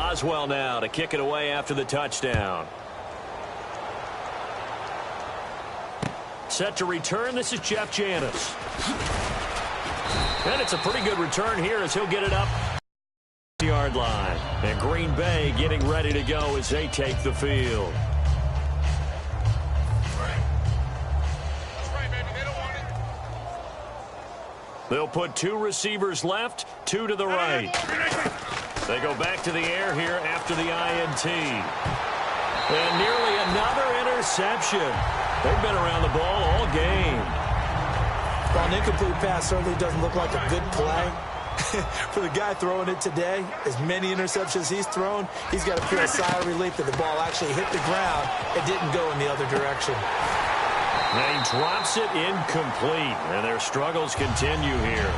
Boswell now to kick it away after the touchdown. Set to return. This is Jeff Janis. And it's a pretty good return here as he'll get it up the yard line. And Green Bay getting ready to go as they take the field. They'll put 2 receivers left, 2 to the right. They go back to the air here after the INT. And nearly another interception. They've been around the ball all game. Well, an incomplete pass certainly doesn't look like a good play. For the guy throwing it today, as many interceptions he's thrown, he's got to feel a sigh of relief that the ball actually hit the ground and didn't go in the other direction. And he drops it incomplete, and their struggles continue here.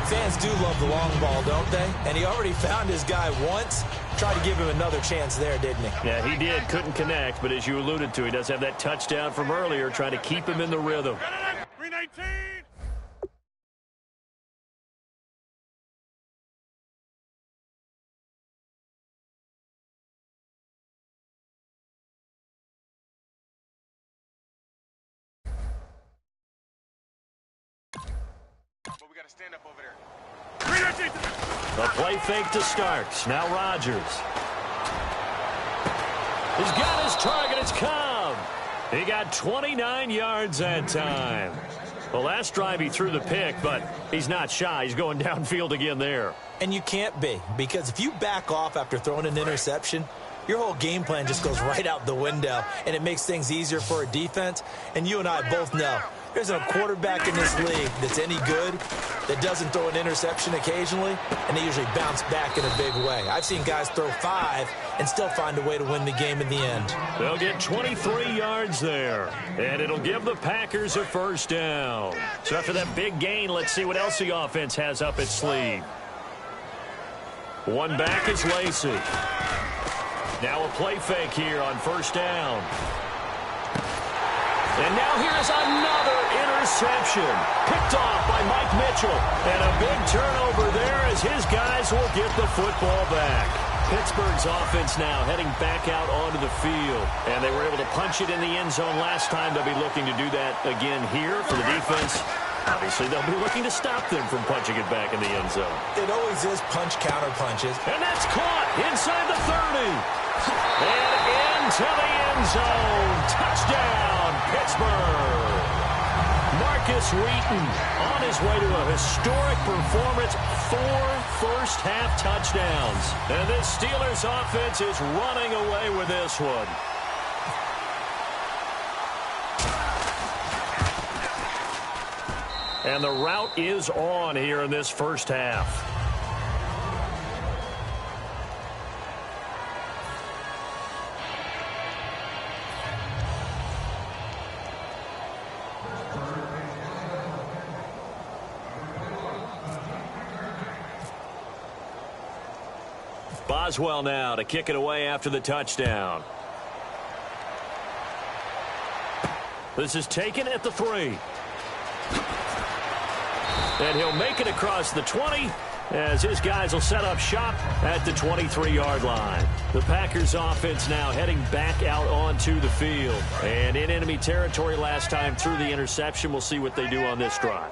Fans do love the long ball, don't they? And he already found his guy once. Tried to give him another chance there, didn't he? Yeah, he did. Couldn't connect, but as you alluded to, he does have that touchdown from earlier, trying to keep him in the rhythm. 319. But we got to stand up over there. A play fake to Starks. Now Rodgers. He's got his target. It's Cobb. He got 29 yards that time. The last drive he threw the pick, but he's not shy. He's going downfield again there. And you can't be, because if you back off after throwing an interception, your whole game plan just goes right out the window, and it makes things easier for a defense. And you and I both know there's a quarterback in this league that's any good that doesn't throw an interception occasionally, and they usually bounce back in a big way. I've seen guys throw 5 and still find a way to win the game in the end. They'll get 23 yards there, and it'll give the Packers a first down. So after that big gain, let's see what else the offense has up its sleeve. One back is Lacey. Now a play fake here on first down. And now here's another interception. Picked off by Mike Mitchell. And a big turnover there as his guys will get the football back. Pittsburgh's offense now heading back out onto the field. And they were able to punch it in the end zone last time. They'll be looking to do that again here for the defense. Obviously, they'll be looking to stop them from punching it back in the end zone. It always is punch-counter punches. And that's caught inside the 30. And into the end zone. Touchdown, Pittsburgh. Marcus Wheaton on his way to a historic performance. 4 first-half touchdowns. And this Steelers offense is running away with this one. And the route is on here in this first half. Boswell now to kick it away after the touchdown. This is taken at the 3. And he'll make it across the 20 as his guys will set up shop at the 23-yard line. The Packers offense now heading back out onto the field. And in enemy territory last time through the interception. We'll see what they do on this drive.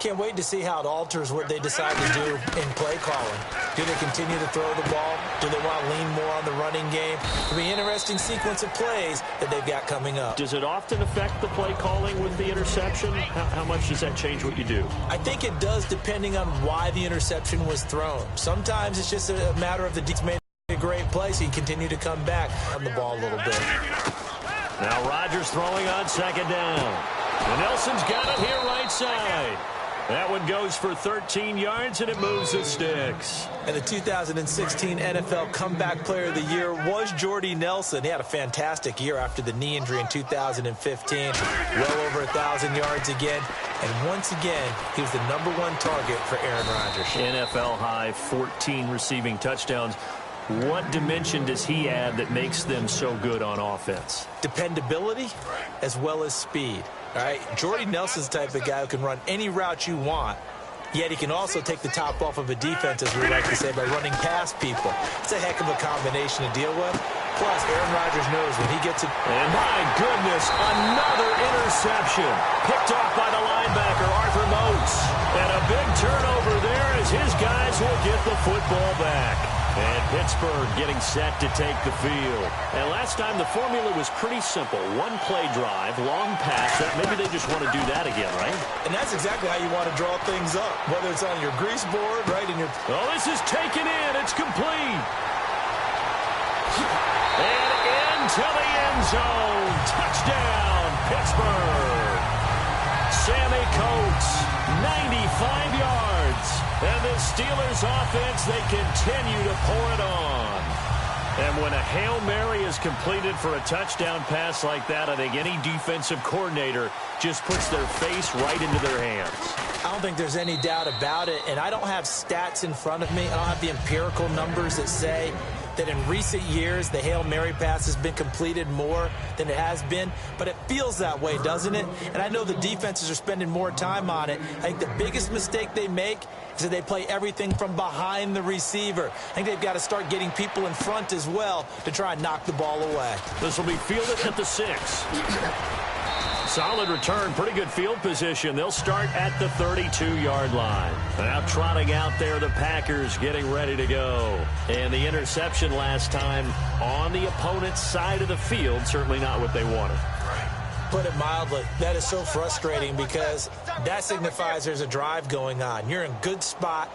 Can't wait to see how it alters what they decide to do in play calling. Do they continue to throw the ball? Do they want to lean more on the running game? It'll be an interesting sequence of plays that they've got coming up. Does it often affect the play calling with the interception? How much does that change what you do? I think it does, depending on why the interception was thrown. Sometimes it's just a matter of the defense made a great play, so you continue to come back on the ball a little bit. Now Rodgers throwing on second down. And Nelson's got it here right side. That one goes for 13 yards, and it moves the sticks. And the 2016 NFL Comeback Player of the Year was Jordy Nelson. He had a fantastic year after the knee injury in 2015. Well over 1,000 yards again. And once again, he was the #1 target for Aaron Rodgers. NFL high 14 receiving touchdowns. What dimension does he add that makes them so good on offense? Dependability as well as speed. All right, Jordy Nelson's the type of guy who can run any route you want, Yet he can also take the top off of a defense, as we like to say, by running past people. It's a heck of a combination to deal with. Plus, Aaron Rodgers knows when he gets it. And my goodness, another interception. Picked off by the linebacker, Arthur Moats. And a big turnover there as his guys will get the football back. And Pittsburgh getting set to take the field. And last time the formula was pretty simple. One play drive, long pass. Maybe they just want to do that again, right? And that's exactly how you want to draw things up. Whether it's on your grease board, right in your... Oh, this is taken in. It's complete. And into the end zone. Touchdown, Pittsburgh. Sammy Coates, 95 yards. And the Steelers offense, they continue to pour it on. And when a Hail Mary is completed for a touchdown pass like that, I think any defensive coordinator just puts their face right into their hands. I don't think there's any doubt about it. And I don't have stats in front of me. I don't have the empirical numbers that say that in recent years the Hail Mary pass has been completed more than it has been, but it feels that way, doesn't it? And I know the defenses are spending more time on it. I think the biggest mistake they make is that they play everything from behind the receiver. I think they've got to start getting people in front as well to try and knock the ball away. This will be fielded at the 6. Solid return, pretty good field position. They'll start at the 32-yard line. Now trotting out there, the Packers getting ready to go. And the interception last time on the opponent's side of the field, certainly not what they wanted. Put it mildly, that is so frustrating because that signifies there's a drive going on. You're in good spot,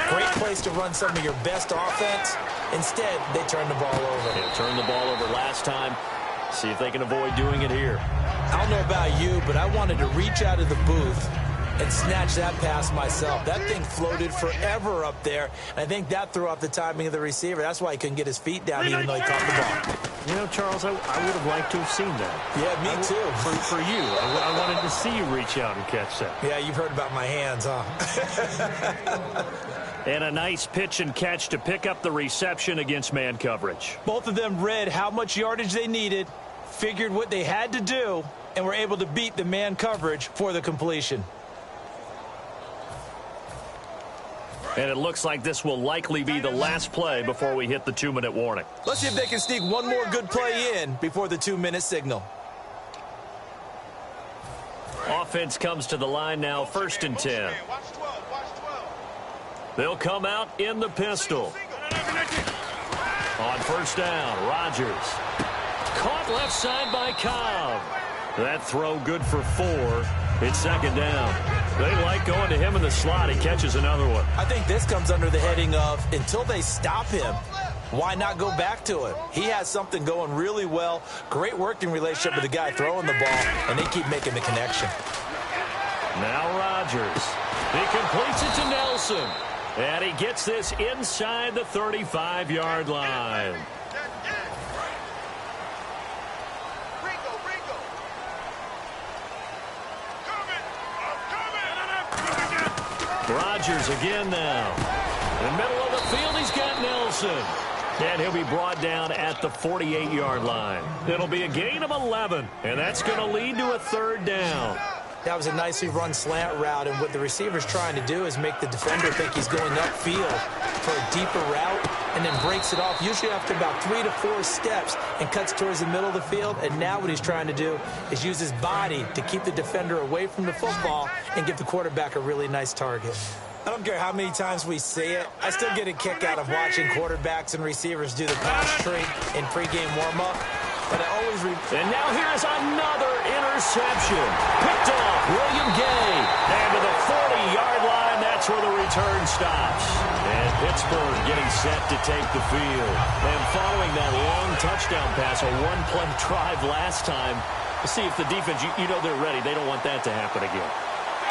great place to run some of your best offense. Instead, they turn the ball over. Yeah, turned the ball over last time. See if they can avoid doing it here. I don't know about you, but I wanted to reach out of the booth and snatch that pass myself. That thing floated forever up there, and I think that threw off the timing of the receiver. That's why he couldn't get his feet down even though he caught the ball. You know, Charles, I would have liked to have seen that. Yeah, me too. For you. I wanted to see you reach out and catch that. Yeah, you've heard about my hands, huh? And a nice pitch and catch to pick up the reception against man coverage. Both of them read how much yardage they needed, figured what they had to do, and were able to beat the man coverage for the completion. And it looks like this will likely be the last play before we hit the 2-minute warning. Let's see if they can sneak one more good play in before the 2-minute signal. Offense comes to the line now, 1st and 10. They'll come out in the pistol. On 1st down, Rodgers. Caught left side by Cobb. That throw good for 4. It's 2nd down. They like going to him in the slot. He catches another one. I think this comes under the heading of until they stop him, why not go back to him? He has something going really well. Great working relationship with the guy throwing the ball, and they keep making the connection. Now Rodgers. He completes it to Nelson. And he gets this inside the 35-yard line. Rodgers again now. In the middle of the field, he's got Nelson. And he'll be brought down at the 48-yard line. It'll be a gain of 11, and that's going to lead to a 3rd down. That was a nicely run slant route, and what the receiver's trying to do is make the defender think he's going upfield for a deeper route and then breaks it off, usually after about 3 to 4 steps, and cuts towards the middle of the field. And now what he's trying to do is use his body to keep the defender away from the football and give the quarterback a really nice target. I don't care how many times we say it, I still get a kick out of watching quarterbacks and receivers do the pass tree in pregame warm-up. But I always and now here is another interception. Picked off William Gay. And to the 40-yard line, that's where the return stops. And Pittsburgh getting set to take the field. And following that long touchdown pass, a one-play drive last time, to see if the defense, you know they're ready. They don't want that to happen again.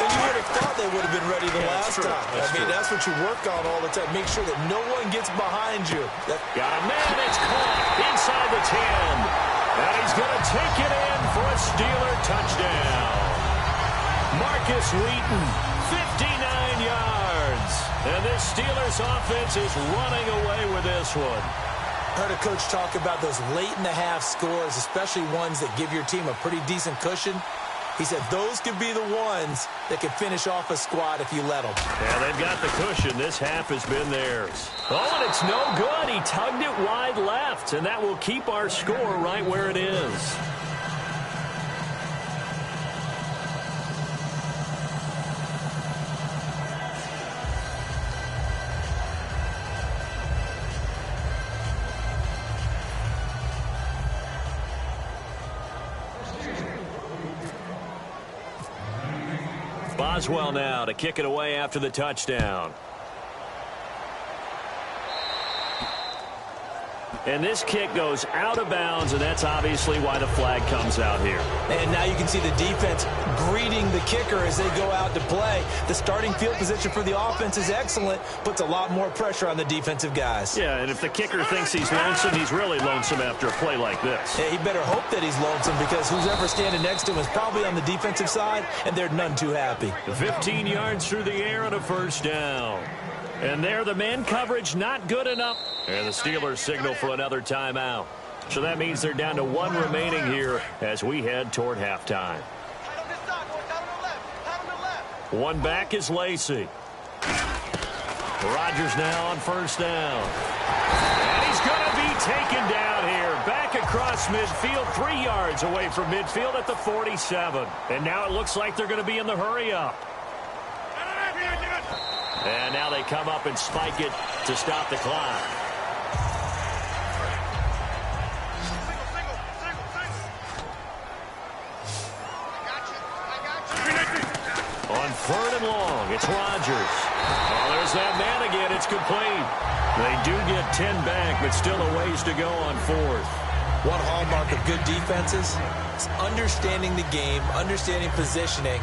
And you would have thought they would have been ready the last time. That's what you work on all the time. Make sure that no one gets behind you. Got a man, it's caught inside the 10. And he's going to take it in for a Steeler touchdown. Marcus Wheaton, 59 yards. And this Steelers offense is running away with this one. Heard a coach talk about those late-in-the-half scores, especially ones that give your team a pretty decent cushion. He said those could be the ones that could finish off a squad if you let them. Yeah, they've got the cushion. This half has been theirs. Oh, and it's no good. He tugged it wide left, and that will keep our score right where it is. Boswell now to kick it away after the touchdown. And this kick goes out of bounds, and that's obviously why the flag comes out here. And now you can see the defense greeting the kicker as they go out to play. The starting field position for the offense is excellent, puts a lot more pressure on the defensive guys. Yeah, and if the kicker thinks he's lonesome, he's really lonesome after a play like this. Yeah, he better hope that he's lonesome because who's ever standing next to him is probably on the defensive side, and they're none too happy. 15 yards through the air and a first down. And there, the man coverage not good enough. And the Steelers signal for another timeout. So that means they're down to one remaining here as we head toward halftime. One back is Lacey. Rodgers now on first down. And he's going to be taken down here. Back across midfield, 3 yards away from midfield at the 47. And now it looks like they're going to be in the hurry-up. And now they come up and spike it to stop the clock. On third and long, it's Rodgers. Oh, there's that man again. It's complete. They do get 10 back, but still a ways to go on fourth. One hallmark of good defenses is understanding the game, understanding positioning,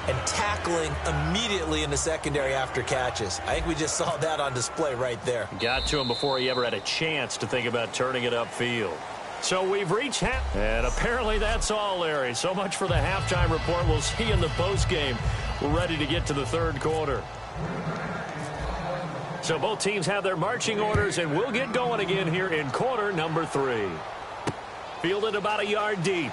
and tackling immediately in the secondary after catches. I think we just saw that on display right there. Got to him before he ever had a chance to think about turning it upfield. So we've reached half, and apparently that's all, Larry. So much for the halftime report. We'll see you in the postgame. We're ready to get to the third quarter. So both teams have their marching orders, and we'll get going again here in quarter number 3. Fielded about a yard deep.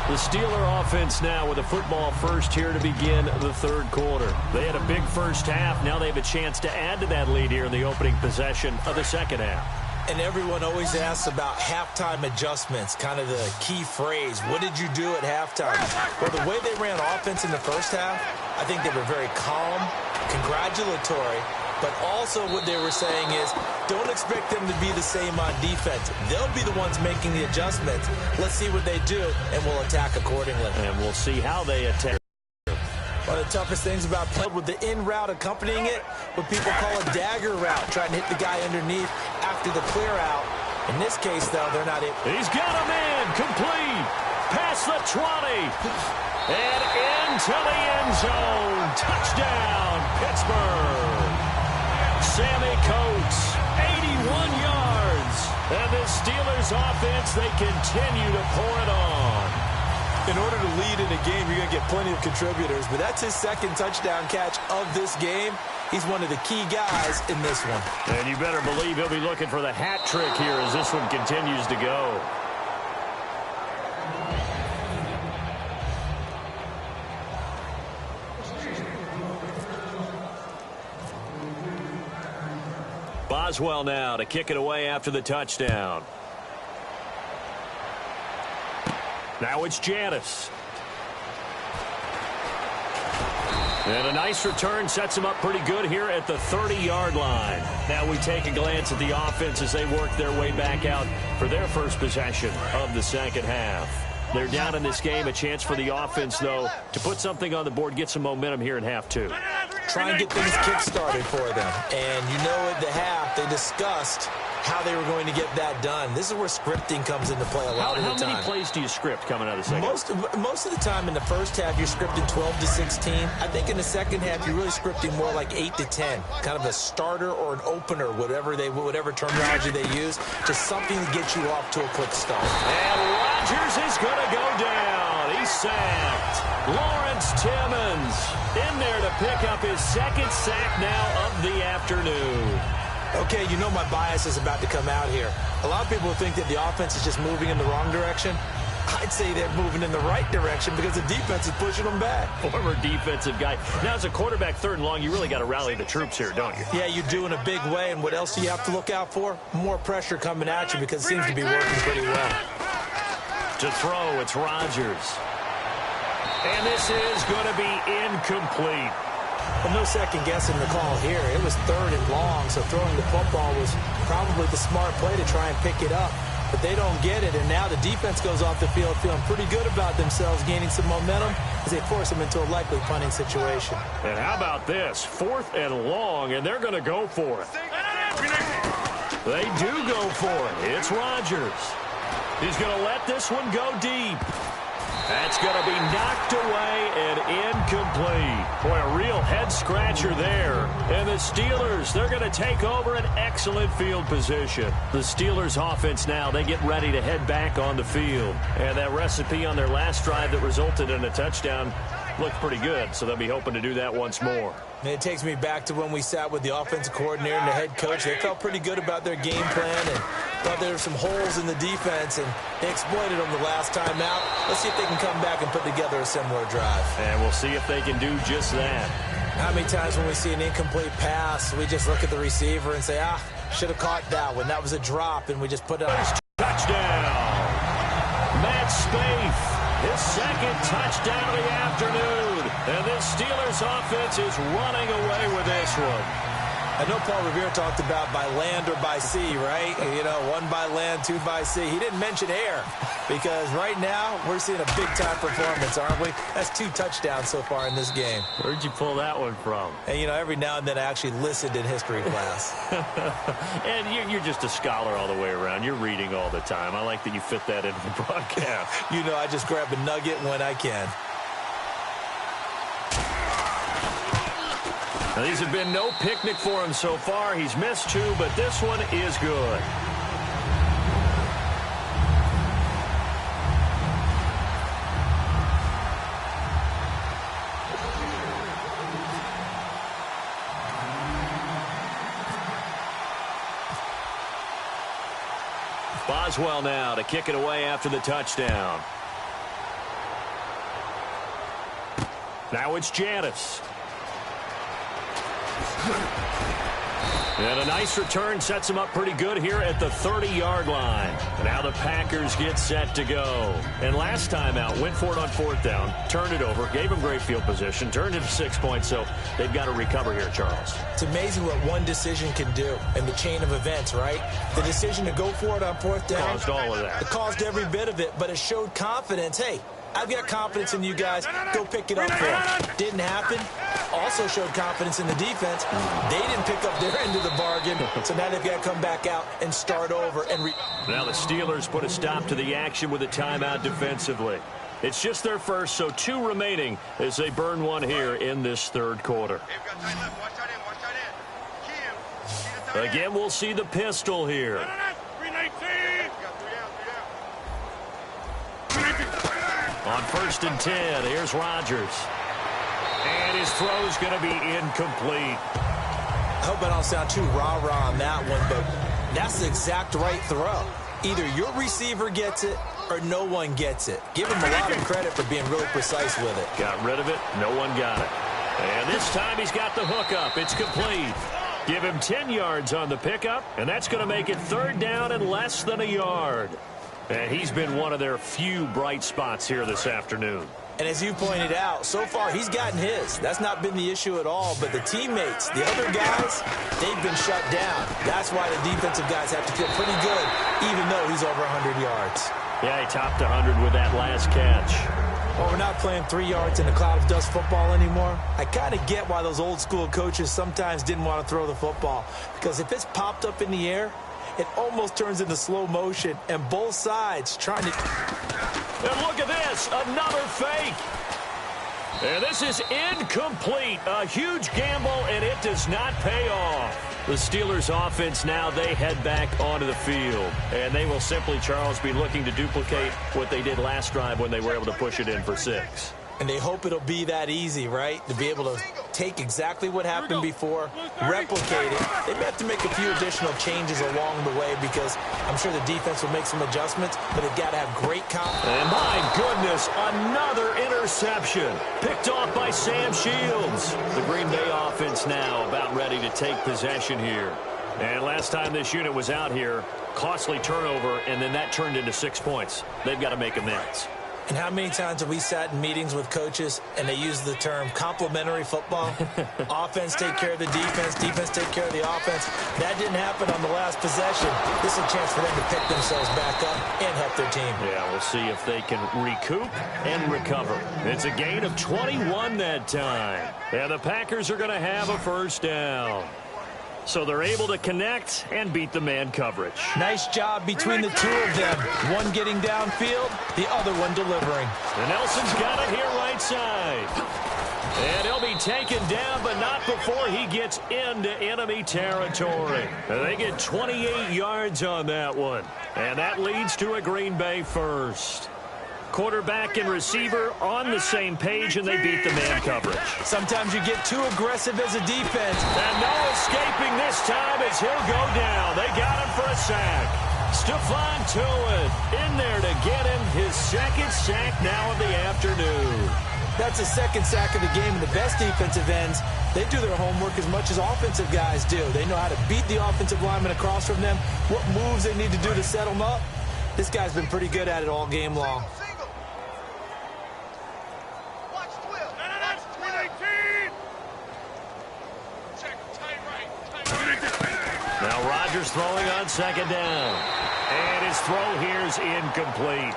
The Steeler offense now with a football first here to begin the third quarter. They had a big first half. Now they have a chance to add to that lead here in the opening possession of the second half. And everyone always asks about halftime adjustments, kind of the key phrase. What did you do at halftime? Well, the way they ran offense in the first half, I think they were very calm, congratulatory, but also what they were saying is don't expect them to be the same on defense. They'll be the ones making the adjustments. Let's see what they do, and we'll attack accordingly. And we'll see how they attack. One of the toughest things about playing with the in route accompanying it, what people call a dagger route, trying to hit the guy underneath after the clear out. In this case, though, they're not it. He's got a man complete. Past the 20. And into the end zone. Touchdown, Pittsburgh. Sammy Coates, 81 yards. And the Steelers offense, they continue to pour it on. In order to lead in a game, you're going to get plenty of contributors, but that's his second touchdown catch of this game. He's one of the key guys in this one. And you better believe he'll be looking for the hat trick here as this one continues to go. Boswell now to kick it away after the touchdown. Now it's Janice. And a nice return sets him up pretty good here at the 30-yard line. Now we take a glance at the offense as they work their way back out for their first possession of the second half. They're down in this game. A chance for the offense, though, to put something on the board, get some momentum here in half 2. Try and get things kick-started for them. And you know at the half, they discussed how they were going to get that done. This is where scripting comes into play a lot of the time. How many plays do you script coming out of the second half? Most of the time in the first half, you're scripting 12 to 16. I think in the second half, you're really scripting more like 8 to 10. Kind of a starter or an opener, whatever terminology they use, just something to get you off to a quick start. And Rodgers is going to go down. He's sacked. Lawrence Timmons in there to pick up his second sack now of the afternoon. Okay, you know my bias is about to come out here. A lot of people think that the offense is just moving in the wrong direction. I'd say they're moving in the right direction because the defense is pushing them back. Former defensive guy. Now, as a quarterback, 3rd and long, you really got to rally the troops here, don't you? Yeah, you do in a big way. And what else do you have to look out for? More pressure coming at you because it seems to be working pretty well. To throw, it's Rodgers. And this is going to be incomplete. Well, no second guessing the call here. It was 3rd and long, so throwing the football was probably the smart play to try and pick it up. But they don't get it, and now the defense goes off the field feeling pretty good about themselves, gaining some momentum as they force them into a likely punting situation. And how about this? 4th and long, and they're going to go for it. They do go for it. It's Rodgers. He's going to let this one go deep. That's going to be knocked away and incomplete. Boy, a real head-scratcher there. And the Steelers, they're going to take over an excellent field position. The Steelers offense now, they get ready to head back on the field. And that recipe on their last drive that resulted in a touchdown looked pretty good, so they'll be hoping to do that once more. And it takes me back to when we sat with the offensive coordinator and the head coach. They felt pretty good about their game plan and thought there were some holes in the defense, and they exploited them the last time out. Let's see if they can come back and put together a similar drive. And we'll see if they can do just that. How many times when we see an incomplete pass, we just look at the receiver and say, should have caught that one. That was a drop, and we just put it on his touchdown. Matt Spaeth. His 2nd touchdown of the afternoon. And this Steelers offense is running away with this one. I know Paul Revere talked about by land or by sea, right? You know, 1 by land, 2 by sea. He didn't mention air because right now we're seeing a big-time performance, aren't we? That's 2 touchdowns so far in this game. Where'd you pull that one from? And, you know, every now and then I actually listened in history class. And you're just a scholar all the way around. You're reading all the time. I like that you fit that into the broadcast. You know, I just grab a nugget when I can. Now, these have been no picnic for him so far. He's missed 2, but this one is good. Boswell now to kick it away after the touchdown. Now it's Janice. And a nice return sets him up pretty good here at the 30-yard line. Now the Packers get set to go. And last time out, went for it on 4th down, turned it over, gave him great field position, turned it to 6 points, so they've got to recover here, Charles. It's amazing what one decision can do in the chain of events, right? The decision to go for it on 4th down. Caused all of that. It caused every bit of it, but it showed confidence. Hey, I've got confidence in you guys. Go pick it up for them. Didn't happen. Also showed confidence in the defense. They didn't pick up their end of the bargain, so now they've got to come back out and start over. Now the Steelers put a stop to the action with a timeout defensively. It's just their first, so 2 remaining as they burn one here in this 3rd quarter. Again, we'll see the pistol here. On 1st and 10, here's Rodgers. And his throw's going to be incomplete. I hope I don't sound too rah-rah on that one, but that's the exact right throw. Either your receiver gets it or no one gets it. Give him a lot of credit for being really precise with it. Got rid of it. No one got it. And this time he's got the hook up. It's complete. Give him 10 yards on the pickup, and that's going to make it 3rd down and less than a yard. And he's been one of their few bright spots here this afternoon. And as you pointed out, so far he's gotten his. That's not been the issue at all. But the teammates, the other guys, they've been shut down. That's why the defensive guys have to feel pretty good, even though he's over 100 yards. Yeah, he topped 100 with that last catch. Well, we're not playing 3 yards in a cloud of dust football anymore. I kind of get why those old school coaches sometimes didn't want to throw the football. Because if it's popped up in the air, it almost turns into slow motion, and both sides trying to... And look at this, another fake. And this is incomplete. A huge gamble, and it does not pay off. The Steelers offense now, they head back onto the field. And they will simply, Charles, be looking to duplicate what they did last drive when they were able to push it in for 6. And they hope it'll be that easy, right? To be able to take exactly what happened before, replicate it. They may have to make a few additional changes along the way because I'm sure the defense will make some adjustments, but they've got to have great confidence. And my goodness, another interception. Picked off by Sam Shields. The Green Bay offense now about ready to take possession here. And last time this unit was out here, costly turnover, and then that turned into 6 points. They've got to make amends. And how many times have we sat in meetings with coaches and they use the term complementary football? Offense take care of the defense, defense take care of the offense. That didn't happen on the last possession. This is a chance for them to pick themselves back up and help their team. Yeah, we'll see if they can recoup and recover. It's a gain of 21 that time. And the Packers are going to have a first down. So they're able to connect and beat the man coverage. Nice job between the two of them. One getting downfield, the other one delivering. And Nelson's got it here right side. And he'll be taken down, but not before he gets into enemy territory. They get 28 yards on that one. And that leads to a Green Bay first. Quarterback and receiver on the same page, and they beat the man coverage. Sometimes you get too aggressive as a defense. And no escaping this time as he'll go down. They got him for a sack. Stephon Tuitt in there to get him his second sack now of the afternoon. That's a second sack of the game, and the best defensive ends, they do their homework as much as offensive guys do. They know how to beat the offensive lineman across from them, what moves they need to do to set them up. This guy's been pretty good at it all game long. Now Rodgers throwing on second down. And his throw here's incomplete.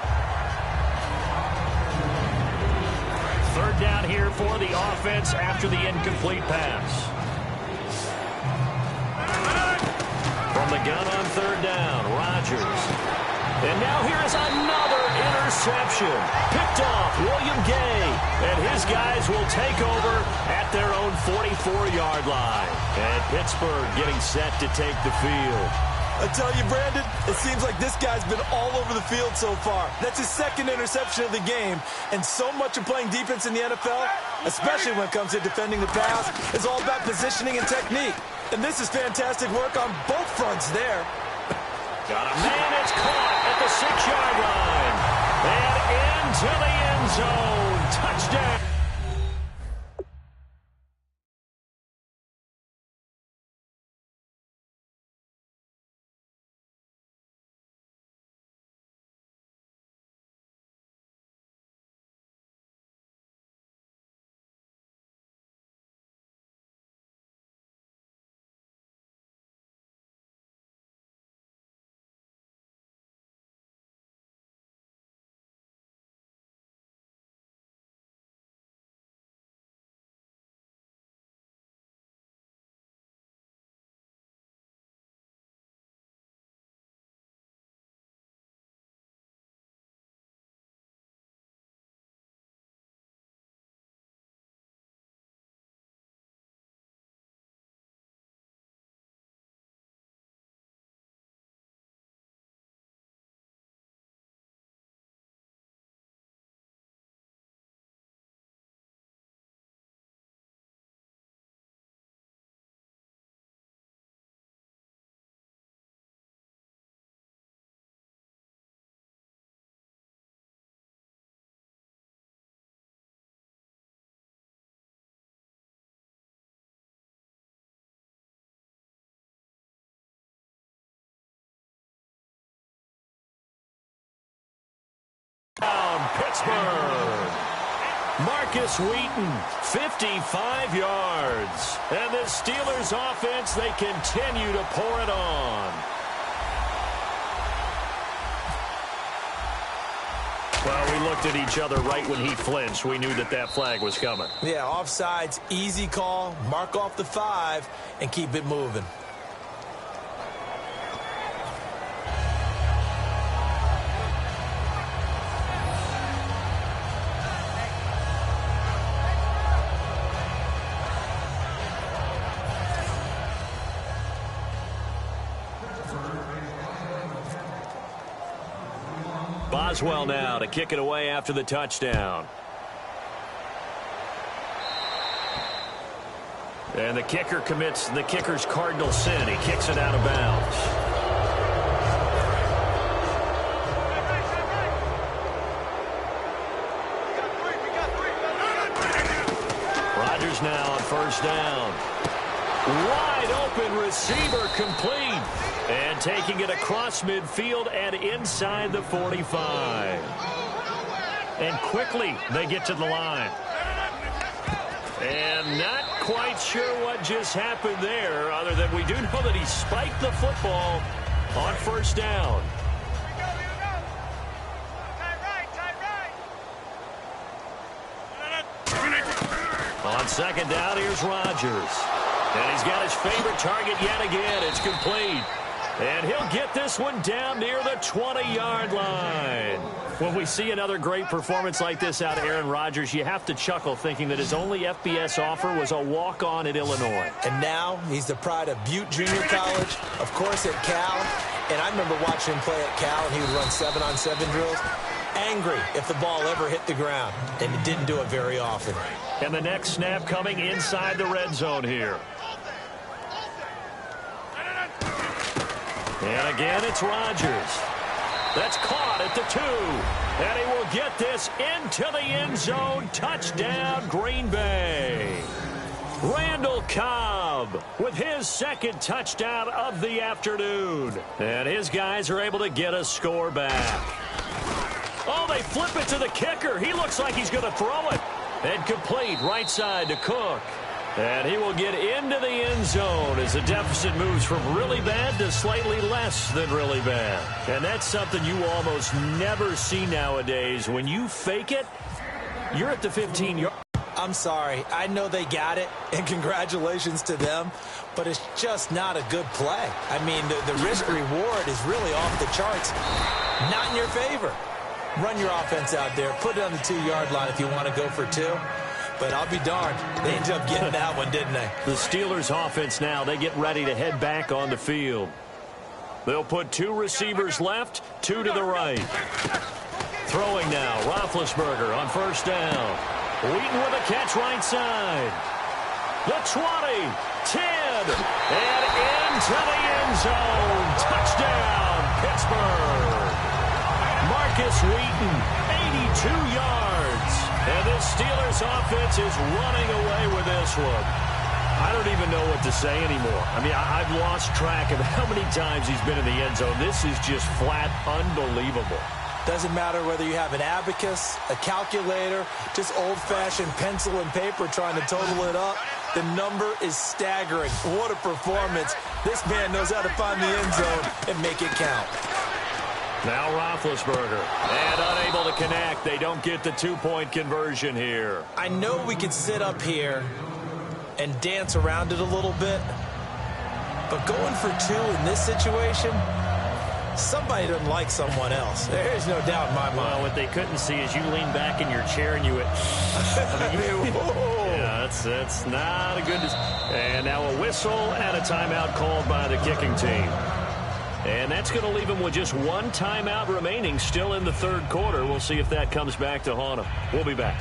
Third down here for the offense after the incomplete pass. From the gun on third down, Rodgers. And now here is another interception. Picked off William Gay. And his guys will take over at their own 44-yard line. And Pittsburgh getting set to take the field. I tell you, Brandon, it seems like this guy's been all over the field so far. That's his second interception of the game. And so much of playing defense in the NFL, especially when it comes to defending the pass, is all about positioning and technique. And this is fantastic work on both fronts there. Got a man, it's caught at the 6-yard line. And into the end zone. Touchdown. Pittsburgh. Marcus Wheaton, 55 yards. And the Steelers offense, they continue to pour it on. Well, we looked at each other right when he flinched. We knew that that flag was coming. Yeah, offsides, easy call, mark off the 5, and keep it moving. Boswell now to kick it away after the touchdown. And the kicker commits the kicker's cardinal sin. He kicks it out of bounds. Rodgers now on first down. Wide open receiver complete. And taking it across midfield and inside the 45. And quickly they get to the line. And not quite sure what just happened there, other than we do know that he spiked the football on first down. On second down, here's Rodgers. And he's got his favorite target yet again. It's complete. And he'll get this one down near the 20-yard line. When we see another great performance like this out of Aaron Rodgers, you have to chuckle thinking that his only FBS offer was a walk-on at Illinois. And now he's the pride of Butte Junior College, of course at Cal. And I remember watching him play at Cal, and he would run 7-on-7 drills. Angry if the ball ever hit the ground, and he didn't do it very often. And the next snap coming inside the red zone here. And again, it's Rodgers. That's caught at the 2. And he will get this into the end zone. Touchdown, Green Bay. Randall Cobb with his second touchdown of the afternoon. And his guys are able to get a score back. Oh, they flip it to the kicker. He looks like he's going to throw it. And complete right side to Cook. And he will get into the end zone as the deficit moves from really bad to slightly less than really bad. And that's something you almost never see nowadays. When you fake it, you're at the 15-yard. I'm sorry. I know they got it, and congratulations to them, but it's just not a good play. I mean, the risk-reward is really off the charts. Not in your favor. Run your offense out there. Put it on the 2-yard line if you want to go for 2. But I'll be darned. They ended up getting that one, didn't they? The Steelers offense now, they get ready to head back on the field. They'll put 2 receivers left, 2 to the right. Throwing now, Roethlisberger on first down. Wheaton with a catch right side. The 20, 10, and into the end zone. Touchdown, Pittsburgh. Marcus Wheaton, 82 yards. And this Steelers offense is running away with this one. I don't even know what to say anymore. I mean, I've lost track of how many times he's been in the end zone. This is just flat unbelievable. Doesn't matter whether you have an abacus, a calculator, just old-fashioned pencil and paper trying to total it up. The number is staggering. What a performance. This man knows how to find the end zone and make it count. Now Roethlisberger, and unable to connect. They don't get the 2-point conversion here. I know we could sit up here and dance around it a little bit, but going for 2 in this situation, somebody doesn't like someone else. There's no doubt in my mind. Well, what they couldn't see is you lean back in your chair and you went, yeah, that's not a good. And now a whistle and a timeout called by the kicking team. And that's going to leave him with just 1 timeout remaining still in the third quarter. We'll see if that comes back to haunt him. We'll be back.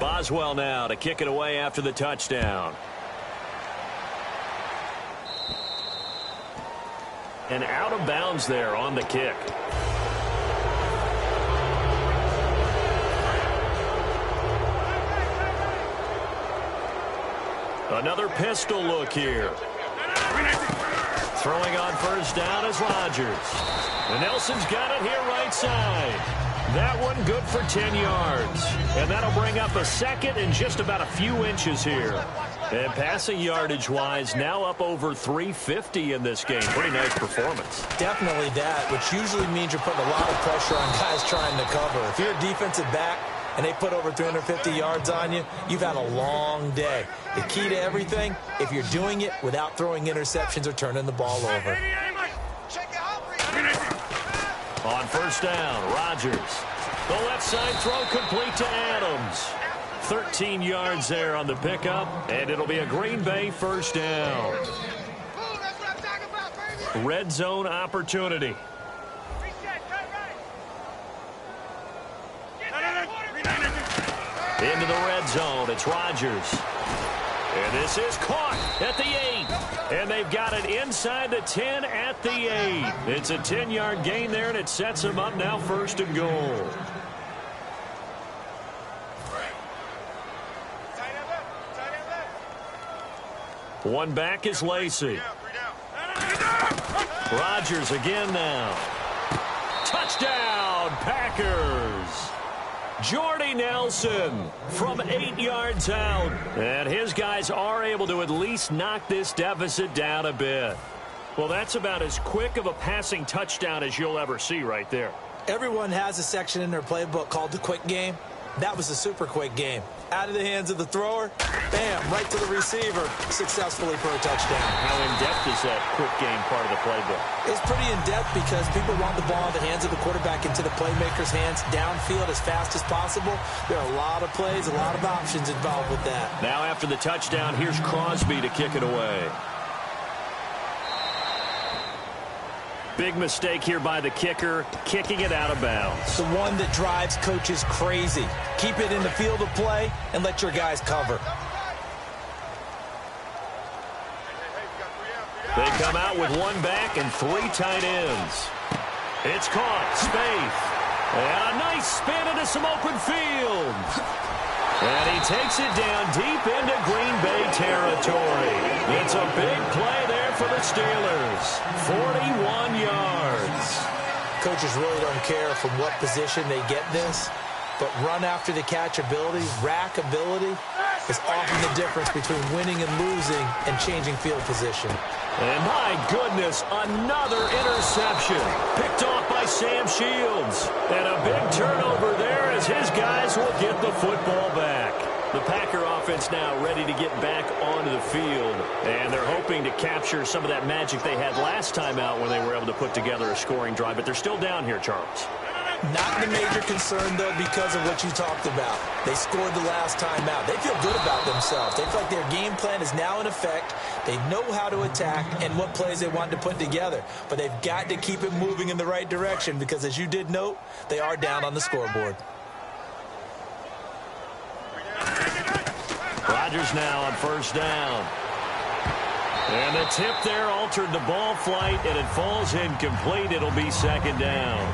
Boswell now to kick it away after the touchdown. And out of bounds there on the kick. Another pistol look here. Throwing on first down is Rodgers. And Nelson's got it here right side. That one good for 10 yards. And that'll bring up a second and just about a few inches here. And passing yardage-wise, now up over 350 in this game. Pretty nice performance. Definitely that, which usually means you're putting a lot of pressure on guys trying to cover. If you're a defensive back and they put over 350 yards on you, you've had a long day. The key to everything, if you're doing it without throwing interceptions or turning the ball over. Check out. On first down, Rodgers. The left side throw complete to Adams. 13 yards there on the pickup, and it'll be a Green Bay first down. Red zone opportunity. Into the red zone, it's Rodgers. And this is caught at the 8. And they've got it inside the 10 at the 8. It's a 10-yard gain there, and it sets them up now first and goal. One back is Lacey. Rodgers again now. Touchdown, Packers. Jordy Nelson from 8 yards out. And his guys are able to at least knock this deficit down a bit. Well, that's about as quick of a passing touchdown as you'll ever see right there. Everyone has a section in their playbook called the quick game. That was a super quick game. Out of the hands of the thrower, bam, right to the receiver, successfully for a touchdown. How in-depth is that quick game part of the playbook? It's pretty in-depth because people want the ball in the hands of the quarterback into the playmaker's hands downfield as fast as possible. There are a lot of plays, a lot of options involved with that. Now after the touchdown, here's Crosby to kick it away. Big mistake here by the kicker, kicking it out of bounds. The one that drives coaches crazy. Keep it in the field of play and let your guys cover. They come out with one back and 3 tight ends. It's caught. Spaeth. And a nice spin into some open field. And he takes it down deep into Green Bay territory. It's a big play there for the Steelers. 41 yards. Coaches really don't care from what position they get this, but run after the catch ability, rack ability, is often the difference between winning and losing and changing field position. And my goodness, another interception. Picked off by Sam Shields. And a big turnover there as his guys will get the football back. The Packer offense now ready to get back onto the field. And they're hoping to capture some of that magic they had last time out when they were able to put together a scoring drive. But they're still down here, Charles. Not the major concern, though, because of what you talked about. They scored the last time out. They feel good about themselves. They feel like their game plan is now in effect. They know how to attack and what plays they want to put together. But they've got to keep it moving in the right direction because, as you did note, they are down on the scoreboard. Rodgers now on first down. And the tip there altered the ball flight, and it falls incomplete. It'll be second down.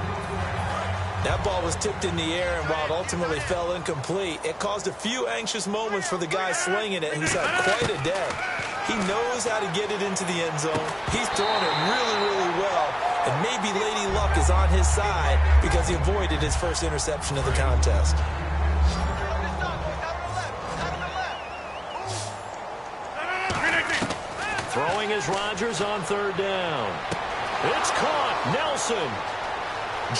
That ball was tipped in the air, and while it ultimately fell incomplete, it caused a few anxious moments for the guy slinging it, who's had quite a day. He knows how to get it into the end zone. He's throwing it really, really well, and maybe Lady Luck is on his side because he avoided his first interception of the contest. Throwing is Rodgers on third down. It's caught. Nelson.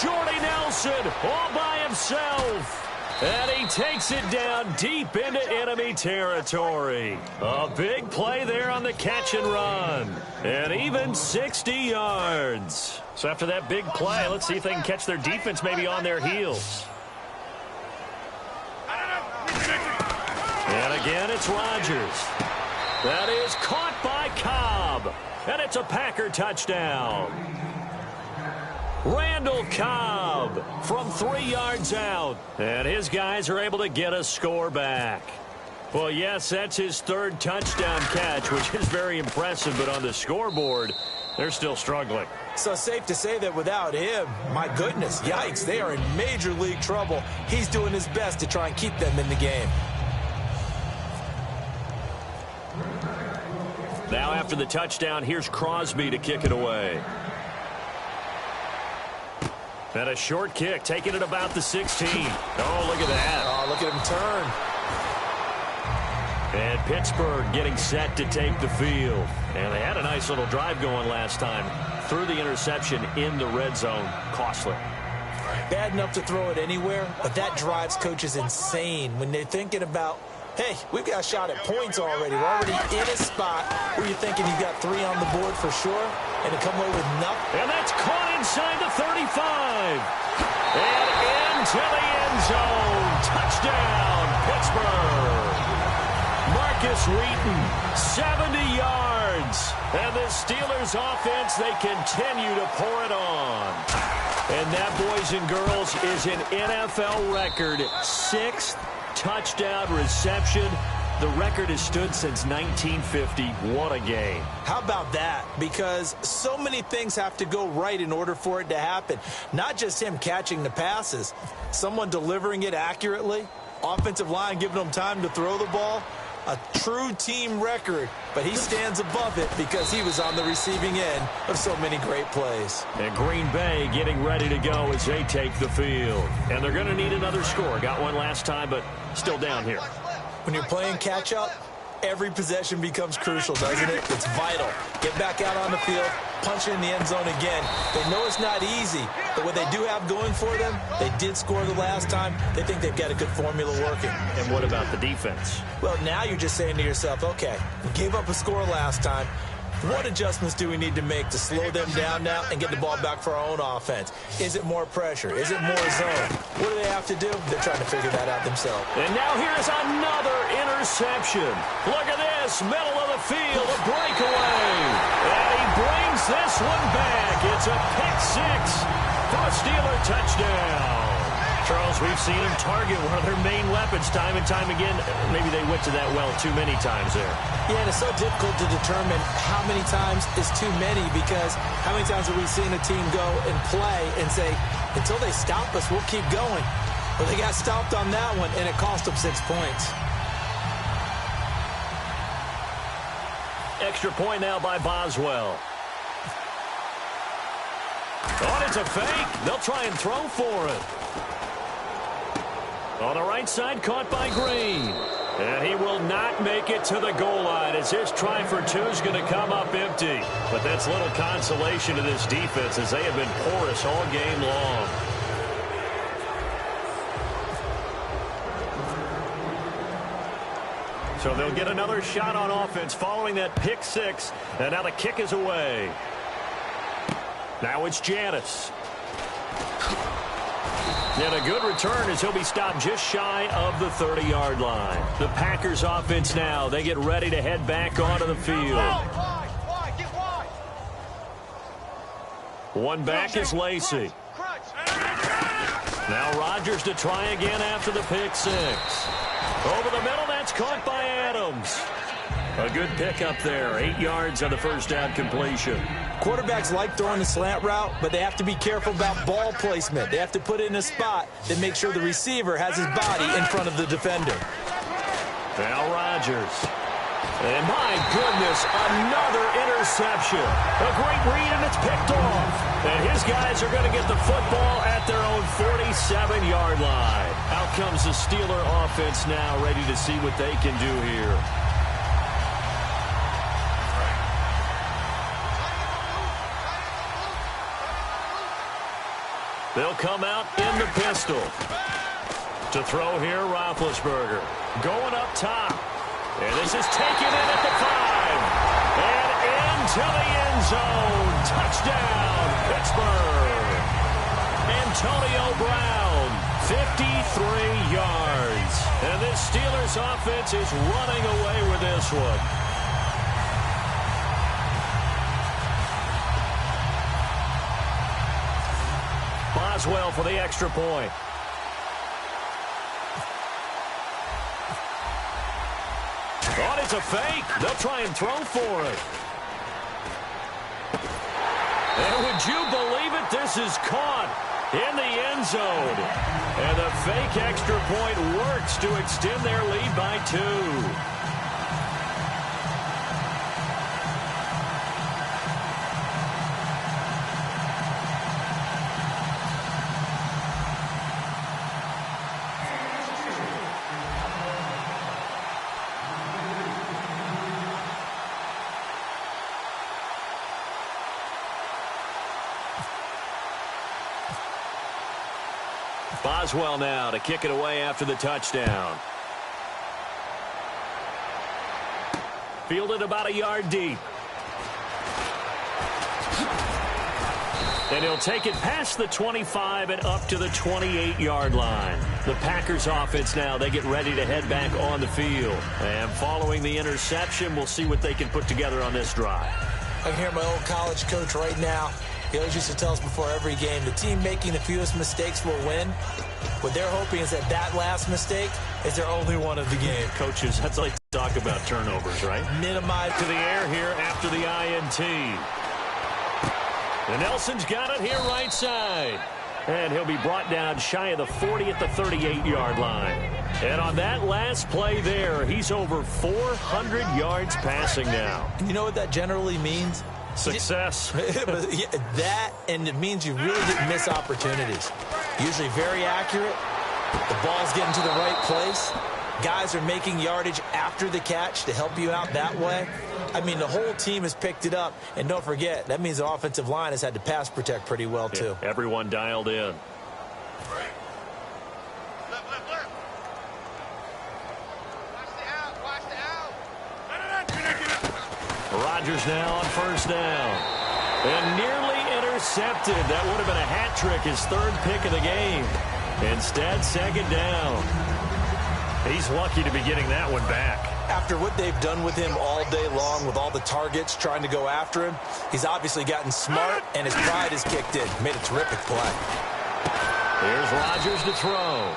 Jordy Nelson all by himself. And he takes it down deep into enemy territory. A big play there on the catch and run. And even 60 yards. So after that big play, let's see if they can catch their defense maybe on their heels. And again, it's Rodgers. That is caught by Cobb. And it's a Packer touchdown. Randall Cobb from 3 yards out. And his guys are able to get a score back. Well, yes, that's his third touchdown catch, which is very impressive. But on the scoreboard, they're still struggling. So safe to say that without him, my goodness, yikes, they are in major league trouble. He's doing his best to try and keep them in the game. Now after the touchdown, here's Crosby to kick it away. And a short kick, taking it about the 16. Oh, look at that. Oh, look at him turn. And Pittsburgh getting set to take the field. And they had a nice little drive going last time. Threw the interception in the red zone. Costly. Bad enough to throw it anywhere, but that drives coaches insane when they're thinking about, hey, we've got a shot at points already. We're already in a spot where you're thinking you've got 3 on the board for sure, and to come away with nothing. And that's caught inside the 35. And into the end zone. Touchdown, Pittsburgh. Marcus Wheaton, 70 yards. And the Steelers offense, they continue to pour it on. And that, boys and girls, is an NFL record 6th touchdown reception. The record has stood since 1950. What a game. How about that? Because so many things have to go right in order for it to happen. Not just him catching the passes, someone delivering it accurately, offensive line giving them time to throw the ball. A true team record, but he stands above it because he was on the receiving end of so many great plays. And Green Bay getting ready to go as they take the field. And they're going to need another score. Got one last time, but still down here. When you're playing catch-up, every possession becomes crucial, doesn't it? It's vital. Get back out on the field, punch it in the end zone again. They know it's not easy, but what they do have going for them, they did score the last time. They think they've got a good formula working. And what about the defense? Well, now you're just saying to yourself, okay, we gave up a score last time. What adjustments do we need to make to slow them down now and get the ball back for our own offense? Is it more pressure? Is it more zone? What do they have to do? They're trying to figure that out themselves. And now here's another interception. Look at this, middle of the field, a breakaway. And he brings this one back. It's a pick six for a Steeler touchdown. Charles, we've seen him target one of their main weapons time and time again. Maybe they went to that well too many times there. Yeah, and it's so difficult to determine how many times is too many because how many times have we seen a team go and play and say, until they stop us, we'll keep going. But they got stopped on that one, and it cost them 6 points. Extra point now by Boswell. Oh, it's a fake. They'll try and throw for it. On the right side, caught by Green. And he will not make it to the goal line as his try for two is going to come up empty. But that's little consolation to this defense as they have been porous all game long. So they'll get another shot on offense following that pick six. And now the kick is away. Now it's Janis. And a good return as he'll be stopped just shy of the 30-yard line. The Packers offense now, they get ready to head back onto the field. One back is Lacey. Now Rodgers to try again after the pick six. Over the middle, that's caught by Adams. A good pickup there, 8 yards on the first down completion. Quarterbacks like throwing the slant route, but they have to be careful about ball placement. They have to put it in a spot that makes sure the receiver has his body in front of the defender. Now Rodgers. And my goodness, another interception. A great read, and it's picked off. And his guys are going to get the football at their own 47-yard line. Out comes the Steeler offense now, ready to see what they can do here. They'll come out in the pistol. To throw here, Roethlisberger. Going up top. And this is taken in at the 5. And into the end zone. Touchdown, Pittsburgh. Antonio Brown, 53 yards. And this Steelers offense is running away with this one. Boswell for the extra point. Oh, it's a fake. They'll try and throw for it. And would you believe it? This is caught in the end zone. And the fake extra point works to extend their lead by 2. Boswell now to kick it away after the touchdown. Fielded about a yard deep. And he'll take it past the 25 and up to the 28-yard line. The Packers offense now, they get ready to head back on the field. And following the interception, we'll see what they can put together on this drive. I can hear my old college coach right now. He always used to tell us before every game, the team making the fewest mistakes will win. What they're hoping is that last mistake is their only one of the game. Coaches, that's like talk about turnovers, right? Minimize to the air here after the INT. And Nelson's got it here right side. And he'll be brought down shy of the 40 at the 38-yard line. And on that last play there, he's over 400 yards passing now. You know what that generally means? Success. That, and it means you really didn't miss opportunities. Usually very accurate. The ball's getting to the right place. Guys are making yardage after the catch to help you out that way. I mean, the whole team has picked it up. And don't forget, that means the offensive line has had to pass protect pretty well, too. Yeah, everyone dialed in. Rodgers now on first down. And nearly intercepted. That would have been a hat trick, his third pick of the game. Instead, second down. He's lucky to be getting that one back. After what they've done with him all day long, with all the targets trying to go after him, he's obviously gotten smart, and his pride has kicked in. Made a terrific play. Here's Rodgers to throw.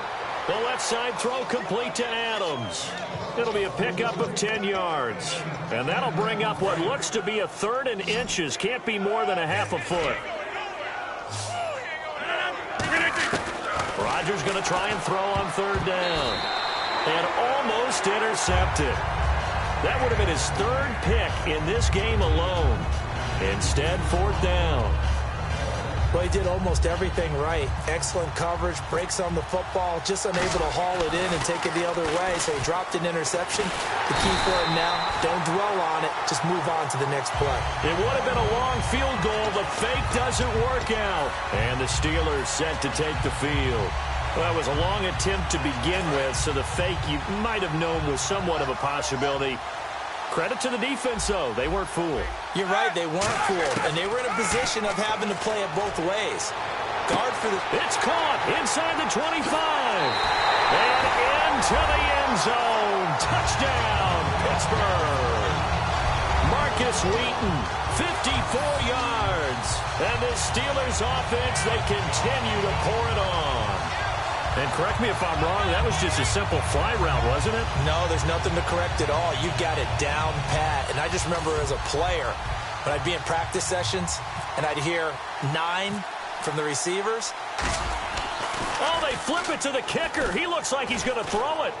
The left side throw complete to Adams. It'll be a pickup of 10 yards. And that'll bring up what looks to be a third and inches. Can't be more than a half a foot. Rodgers going to try and throw on third down. And almost intercepted. That would have been his third pick in this game alone. Instead, fourth down. Well, he did almost everything right. Excellent coverage, breaks on the football, just unable to haul it in and take it the other way, so he dropped an interception. The key for him now, don't dwell on it, just move on to the next play. It would have been a long field goal. The fake doesn't work out. And the Steelers set to take the field. Well, that was a long attempt to begin with, so the fake you might have known was somewhat of a possibility. Credit to the defense, though. They weren't fooled. You're right, they weren't fooled, and they were in a position of having to play it both ways. Guard for the... It's caught inside the 25. And into the end zone. Touchdown, Pittsburgh. Marcus Wheaton, 54 yards. And the Steelers offense, they continue to pour it on. And correct me if I'm wrong, that was just a simple fly route, wasn't it? No, there's nothing to correct at all. You've got it down pat. And I just remember as a player, when I'd be in practice sessions, and I'd hear 9 from the receivers. Oh, they flip it to the kicker. He looks like he's going to throw it.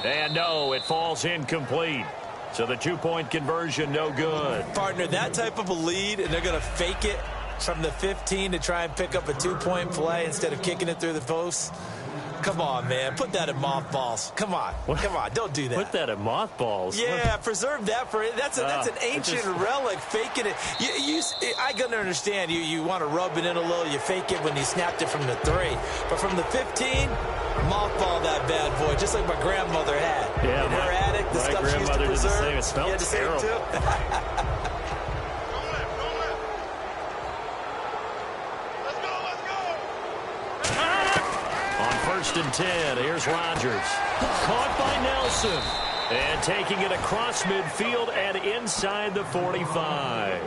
And no, it falls incomplete. So the two-point conversion, no good. Partner, that type of a lead, and they're going to fake it from the 15 to try and pick up a two-point play instead of kicking it through the post. Come on, man. Put that in mothballs. Come on. Come on. Don't do that. Put that in mothballs? Yeah, preserve that for it. That's an ancient relic, faking it. I can understand you want to rub it in a little. You fake it when you snapped it from the 3. But from the 15, mothball that bad boy, just like my grandmother had. Yeah, in her attic, the stuff she used to preserve. Did the same. It smelled terrible. Too. First and 10. Here's Rodgers. Caught by Nelson. And taking it across midfield and inside the 45.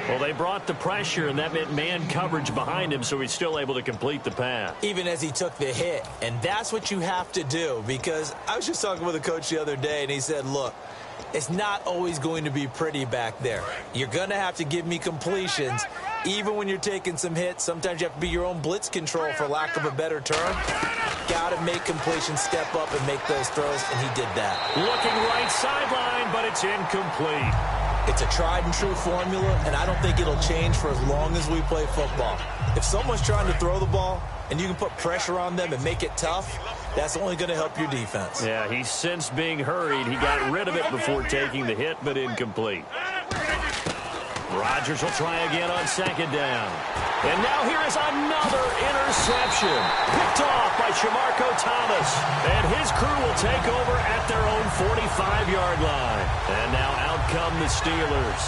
Well, they brought the pressure, and that meant man coverage behind him, so he's still able to complete the pass. Even as he took the hit. And that's what you have to do, because I was just talking with a coach the other day, and he said, look, it's not always going to be pretty back there. You're going to have to give me completions. Even when you're taking some hits, sometimes you have to be your own blitz control, for lack of a better term. Got to make completions, step up, and make those throws, and he did that. Looking right sideline, but it's incomplete. It's a tried-and-true formula, and I don't think it'll change for as long as we play football. If someone's trying to throw the ball, and you can put pressure on them and make it tough, that's only going to help your defense. Yeah, he's since being hurried. He got rid of it before taking the hit, but incomplete. Rodgers will try again on second down. And now here is another interception. Picked off by Shamarko Thomas. And his crew will take over at their own 45-yard line. And now out come the Steelers.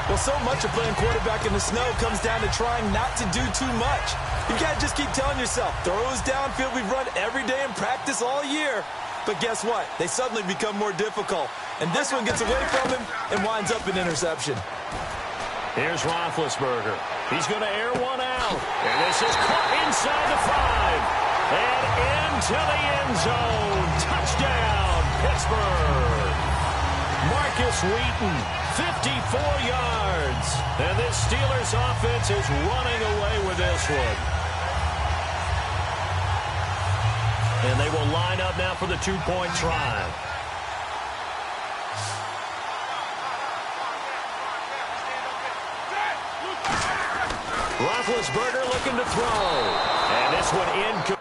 Well, so much of playing quarterback in the snow comes down to trying not to do too much. You can't just keep telling yourself, throws downfield we've run every day in practice all year. But guess what? They suddenly become more difficult. And this one gets away from him and winds up an interception. Here's Roethlisberger. He's going to air one out. And this is caught inside the 5. And into the end zone. Touchdown, Pittsburgh. Marcus Wheaton, 54 yards. And this Steelers offense is running away with this one. And they will line up now for the two-point try. Roethlisberger looking to throw. And this one incomplete.